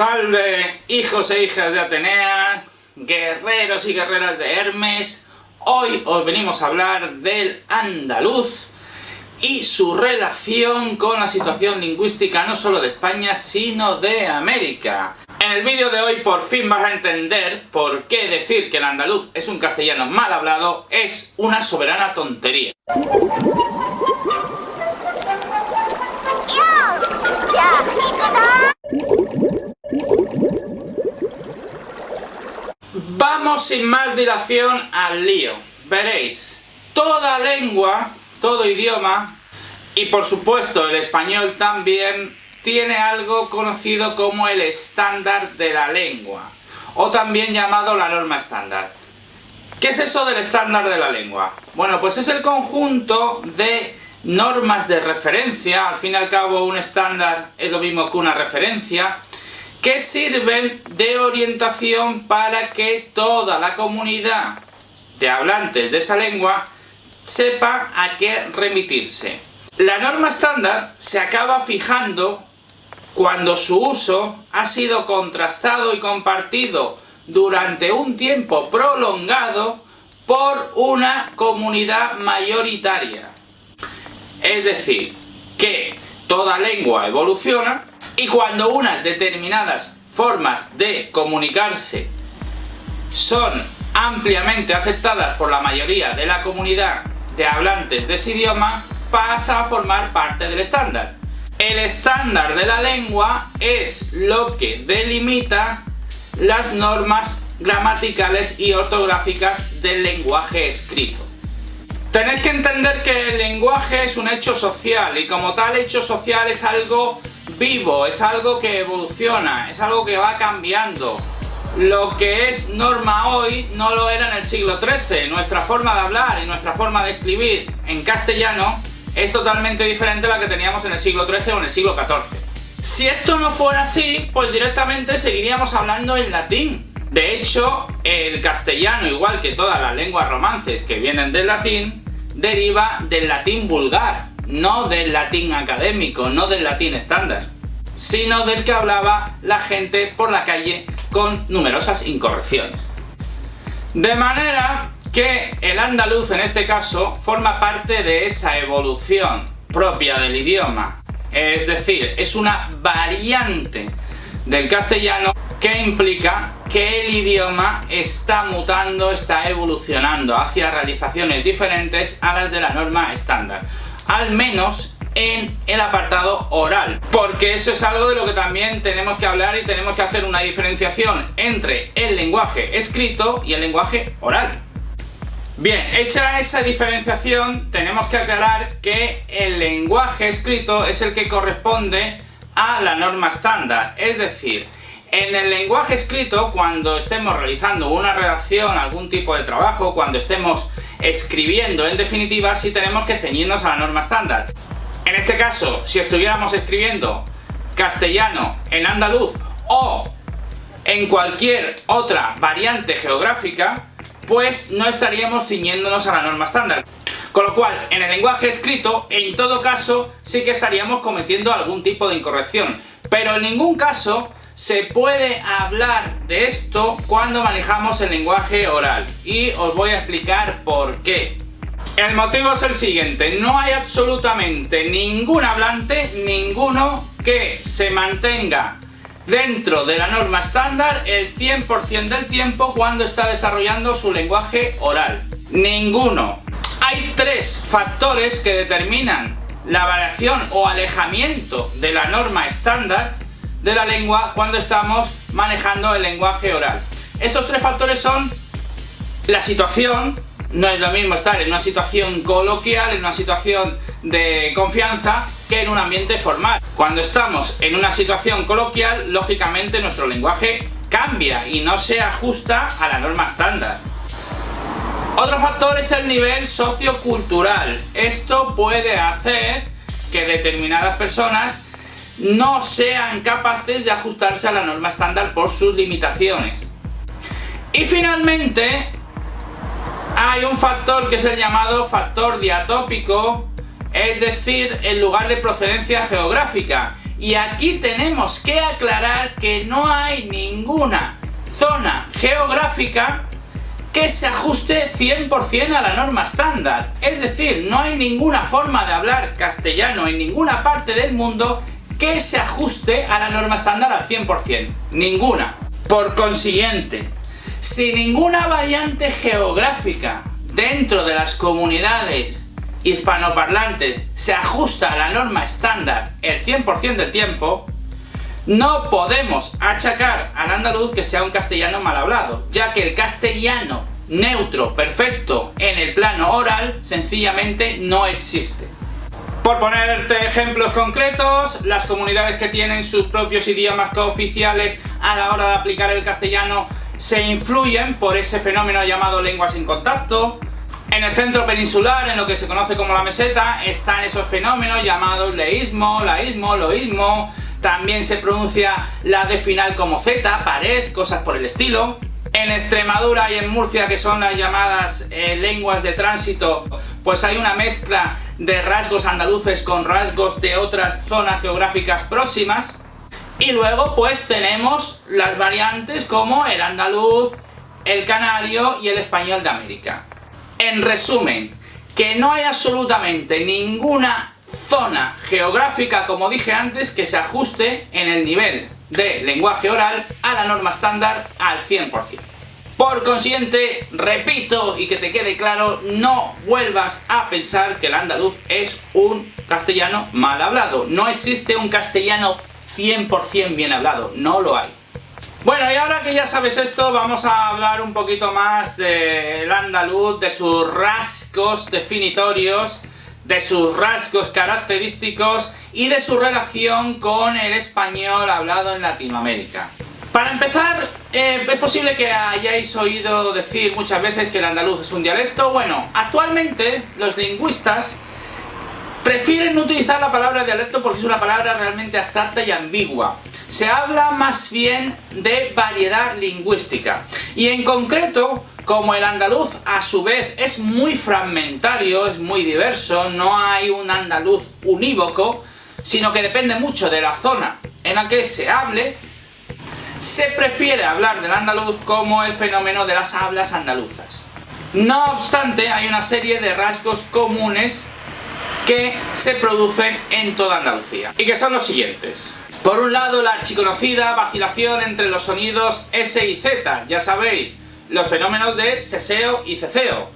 Salve, hijos e hijas de Atenea, guerreros y guerreras de Hermes. Hoy os venimos a hablar del andaluz y su relación con la situación lingüística no solo de España, sino de América. En el vídeo de hoy por fin vas a entender por qué decir que el andaluz es un castellano mal hablado es una soberana tontería. Vamos sin más dilación al lío. Veréis, toda lengua, todo idioma, y por supuesto el español también, tiene algo conocido como el estándar de la lengua, o también llamado la norma estándar. ¿Qué es eso del estándar de la lengua? Bueno, pues es el conjunto de normas de referencia, al fin y al cabo un estándar es lo mismo que una referencia, que sirven de orientación para que toda la comunidad de hablantes de esa lengua sepa a qué remitirse. La norma estándar se acaba fijando cuando su uso ha sido contrastado y compartido durante un tiempo prolongado por una comunidad mayoritaria. Es decir, que toda lengua evoluciona y cuando unas determinadas formas de comunicarse son ampliamente aceptadas por la mayoría de la comunidad de hablantes de ese idioma, pasa a formar parte del estándar. El estándar de la lengua es lo que delimita las normas gramaticales y ortográficas del lenguaje escrito. Tenéis que entender que el lenguaje es un hecho social y como tal hecho social es algo vivo, es algo que evoluciona, es algo que va cambiando. Lo que es norma hoy no lo era en el siglo XIII. Nuestra forma de hablar y nuestra forma de escribir en castellano es totalmente diferente a la que teníamos en el siglo XIII o en el siglo XIV. Si esto no fuera así, pues directamente seguiríamos hablando en latín. De hecho, el castellano, igual que todas las lenguas romances que vienen del latín, deriva del latín vulgar, no del latín académico, no del latín estándar, sino del que hablaba la gente por la calle con numerosas incorrecciones. De manera que el andaluz en este caso forma parte de esa evolución propia del idioma, es decir, es una variante del castellano que implica que el idioma está mutando, está evolucionando hacia realizaciones diferentes a las de la norma estándar, al menos en el apartado oral, porque eso es algo de lo que también tenemos que hablar y tenemos que hacer una diferenciación entre el lenguaje escrito y el lenguaje oral. Bien, hecha esa diferenciación, tenemos que aclarar que el lenguaje escrito es el que corresponde a la norma estándar, es decir, en el lenguaje escrito, cuando estemos realizando una redacción, algún tipo de trabajo, cuando estemos escribiendo, en definitiva, sí tenemos que ceñirnos a la norma estándar. En este caso, si estuviéramos escribiendo castellano en andaluz o en cualquier otra variante geográfica, pues no estaríamos ciñéndonos a la norma estándar. Con lo cual, en el lenguaje escrito, en todo caso, sí que estaríamos cometiendo algún tipo de incorrección. Pero en ningún caso se puede hablar de esto cuando manejamos el lenguaje oral. Y os voy a explicar por qué. El motivo es el siguiente: no hay absolutamente ningún hablante, ninguno, que se mantenga dentro de la norma estándar el 100% del tiempo cuando está desarrollando su lenguaje oral. Ninguno. Hay tres factores que determinan la variación o alejamiento de la norma estándar de la lengua cuando estamos manejando el lenguaje oral. Estos tres factores son la situación. No es lo mismo estar en una situación coloquial, en una situación de confianza, que en un ambiente formal. Cuando estamos en una situación coloquial, lógicamente nuestro lenguaje cambia y no se ajusta a la norma estándar. Otro factor es el nivel sociocultural. Esto puede hacer que determinadas personas no sean capaces de ajustarse a la norma estándar por sus limitaciones. Y finalmente, hay un factor que es el llamado factor diatópico, es decir, el lugar de procedencia geográfica. Y aquí tenemos que aclarar que no hay ninguna zona geográfica que se ajuste 100% a la norma estándar. Es decir, no hay ninguna forma de hablar castellano en ninguna parte del mundo que se ajuste a la norma estándar al 100%. Ninguna. Por consiguiente, si ninguna variante geográfica dentro de las comunidades hispanoparlantes se ajusta a la norma estándar el 100% del tiempo, no podemos achacar al andaluz que sea un castellano mal hablado, ya que el castellano neutro, perfecto, en el plano oral, sencillamente no existe. Por ponerte ejemplos concretos, las comunidades que tienen sus propios idiomas cooficiales a la hora de aplicar el castellano se influyen por ese fenómeno llamado lenguas en contacto. En el centro peninsular, en lo que se conoce como la meseta, están esos fenómenos llamados leísmo, laísmo, loísmo. También se pronuncia la D final como Z, pared, cosas por el estilo. En Extremadura y en Murcia, que son las llamadas lenguas de tránsito, pues hay una mezcla de rasgos andaluces con rasgos de otras zonas geográficas próximas. Y luego pues tenemos las variantes como el andaluz, el canario y el español de América. En resumen, que no hay absolutamente ninguna zona geográfica, como dije antes, que se ajuste en el nivel de lenguaje oral a la norma estándar al 100%. Por consiguiente, repito y que te quede claro, no vuelvas a pensar que el andaluz es un castellano mal hablado. No existe un castellano 100% bien hablado, no lo hay. Bueno, y ahora que ya sabes esto, vamos a hablar un poquito más del andaluz, de sus rasgos definitorios, de sus rasgos característicos y de su relación con el español hablado en Latinoamérica. Para empezar, es posible que hayáis oído decir muchas veces que el andaluz es un dialecto. Bueno, actualmente los lingüistas prefieren no utilizar la palabra dialecto porque es una palabra realmente abstracta y ambigua. Se habla más bien de variedad lingüística. Y en concreto, como el andaluz a su vez es muy fragmentario, es muy diverso, no hay un andaluz unívoco, sino que depende mucho de la zona en la que se hable, se prefiere hablar del andaluz como el fenómeno de las hablas andaluzas. No obstante, hay una serie de rasgos comunes que se producen en toda Andalucía y que son los siguientes. Por un lado, la archiconocida vacilación entre los sonidos S y Z, ya sabéis, los fenómenos de seseo y ceceo.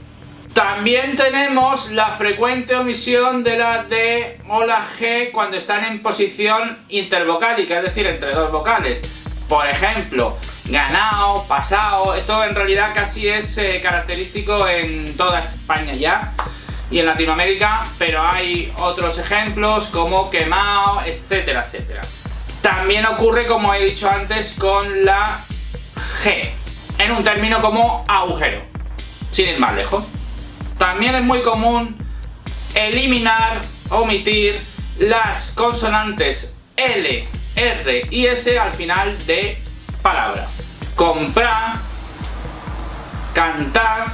También tenemos la frecuente omisión de la D o la G cuando están en posición intervocálica, es decir, entre dos vocales. Por ejemplo, ganao, pasao, esto en realidad casi es característico en toda España ya y en Latinoamérica, pero hay otros ejemplos como quemao, etcétera, etcétera. También ocurre, como he dicho antes, con la G, en un término como agujero, sin ir más lejos. También es muy común eliminar, omitir las consonantes L, R y S al final de palabra. Comprar, cantar,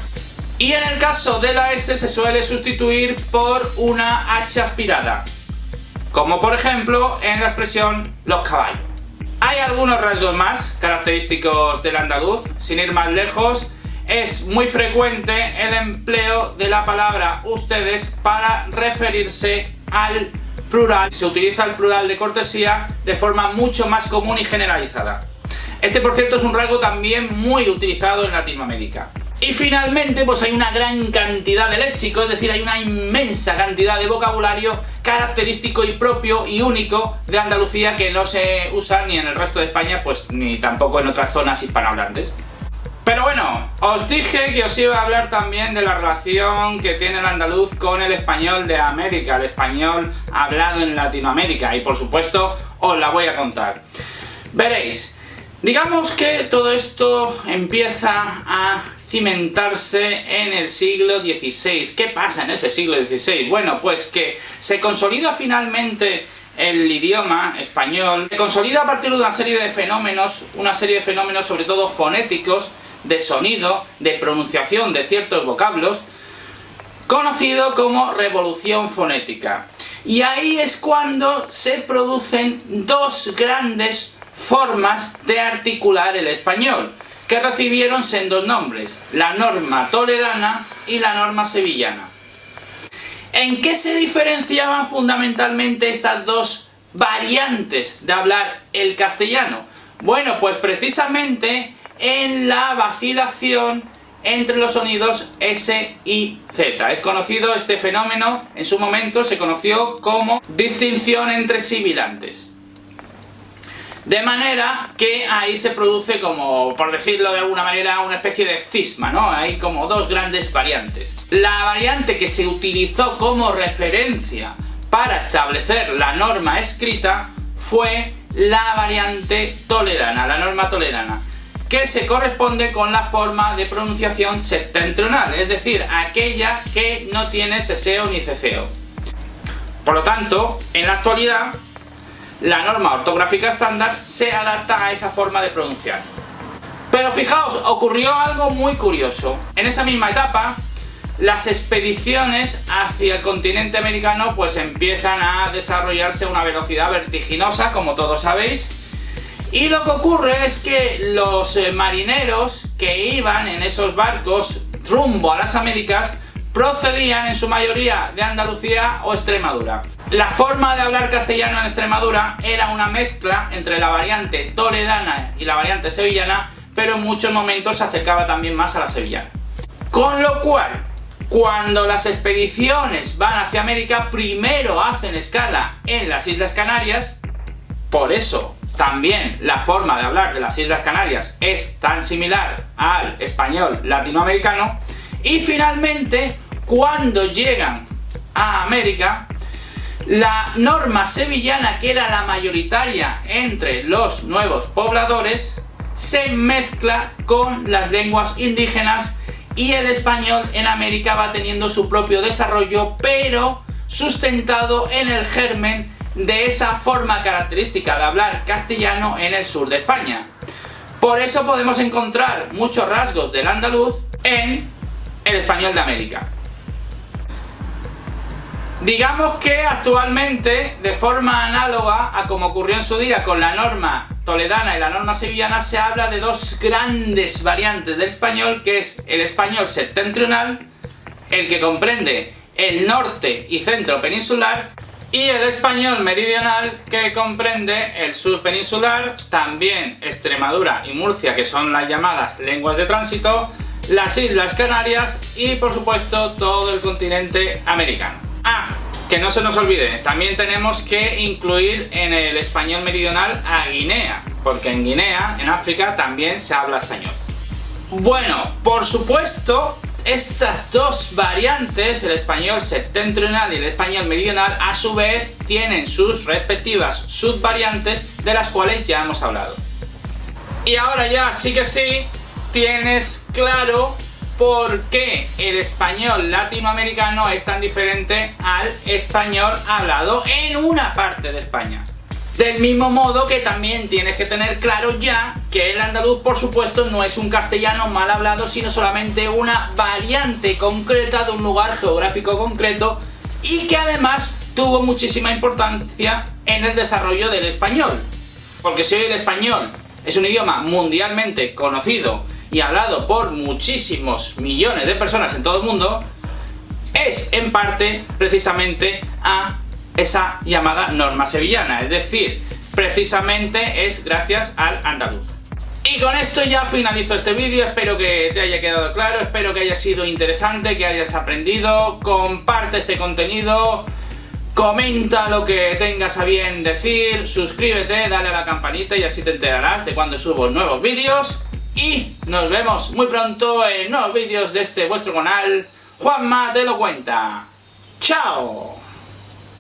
y en el caso de la S se suele sustituir por una H aspirada, como por ejemplo en la expresión los caballos. Hay algunos rasgos más característicos del andaluz, sin ir más lejos. Es muy frecuente el empleo de la palabra ustedes para referirse al plural. Se utiliza el plural de cortesía de forma mucho más común y generalizada. Este, por cierto, es un rasgo también muy utilizado en Latinoamérica. Y finalmente, pues hay una gran cantidad de léxico, es decir, hay una inmensa cantidad de vocabulario característico y propio y único de Andalucía que no se usa ni en el resto de España, pues ni tampoco en otras zonas hispanohablantes. Pero bueno, os dije que os iba a hablar también de la relación que tiene el andaluz con el español de América, el español hablado en Latinoamérica, y por supuesto os la voy a contar. Veréis, digamos que todo esto empieza a cimentarse en el siglo XVI. ¿Qué pasa en ese siglo XVI? Bueno, pues que se consolida finalmente el idioma español, se consolida a partir de una serie de fenómenos sobre todo fonéticos, de sonido, de pronunciación de ciertos vocablos, conocido como revolución fonética. Y ahí es cuando se producen dos grandes formas de articular el español, que recibieron sendos nombres: la norma toledana y la norma sevillana. ¿En qué se diferenciaban fundamentalmente estas dos variantes de hablar el castellano? Bueno, pues precisamente en la vacilación entre los sonidos S y Z. Es conocido este fenómeno, en su momento se conoció como distinción entre sibilantes. De manera que ahí se produce, como por decirlo de alguna manera, una especie de cisma, ¿no? Hay como dos grandes variantes. La variante que se utilizó como referencia para establecer la norma escrita fue la variante toledana, la norma toledana, que se corresponde con la forma de pronunciación septentrional, es decir, aquella que no tiene seseo ni ceseo. Por lo tanto, en la actualidad, la norma ortográfica estándar se adapta a esa forma de pronunciar. Pero fijaos, ocurrió algo muy curioso. En esa misma etapa, las expediciones hacia el continente americano pues empiezan a desarrollarse a una velocidad vertiginosa, como todos sabéis. Y lo que ocurre es que los marineros que iban en esos barcos rumbo a las Américas procedían en su mayoría de Andalucía o Extremadura. La forma de hablar castellano en Extremadura era una mezcla entre la variante toledana y la variante sevillana, pero en muchos momentos se acercaba también más a la sevillana. Con lo cual, cuando las expediciones van hacia América, primero hacen escala en las Islas Canarias. Por eso también la forma de hablar de las Islas Canarias es tan similar al español latinoamericano. Y finalmente, cuando llegan a América, la norma sevillana, que era la mayoritaria entre los nuevos pobladores, se mezcla con las lenguas indígenas y el español en América va teniendo su propio desarrollo, pero sustentado en el germen de esa forma característica de hablar castellano en el sur de España. Por eso podemos encontrar muchos rasgos del andaluz en el español de América. Digamos que actualmente, de forma análoga a como ocurrió en su día con la norma toledana y la norma sevillana, se habla de dos grandes variantes del español, que es el español septentrional, el que comprende el norte y centro peninsular, y el español meridional, que comprende el sur peninsular, también Extremadura y Murcia, que son las llamadas lenguas de tránsito, las Islas Canarias y por supuesto todo el continente americano. Que no se nos olvide, también tenemos que incluir en el español meridional a Guinea, porque en Guinea, en África, también se habla español. Bueno, por supuesto, estas dos variantes, el español septentrional y el español meridional, a su vez tienen sus respectivas subvariantes, de las cuales ya hemos hablado. Y ahora ya sí que sí, tienes claro por qué el español latinoamericano es tan diferente al español hablado en una parte de España. Del mismo modo que también tienes que tener claro ya que el andaluz, por supuesto, no es un castellano mal hablado, sino solamente una variante concreta de un lugar geográfico concreto, y que además tuvo muchísima importancia en el desarrollo del español. Porque si hoy el español es un idioma mundialmente conocido y hablado por muchísimos millones de personas en todo el mundo, es en parte precisamente a esa llamada norma sevillana, es decir, precisamente es gracias al andaluz. Y con esto ya finalizo este vídeo, espero que te haya quedado claro, espero que haya sido interesante, que hayas aprendido. Comparte este contenido, comenta lo que tengas a bien decir, suscríbete, dale a la campanita y así te enterarás de cuando subo nuevos vídeos. Y nos vemos muy pronto en nuevos vídeos de este vuestro canal, Juanma te lo cuenta. ¡Chao!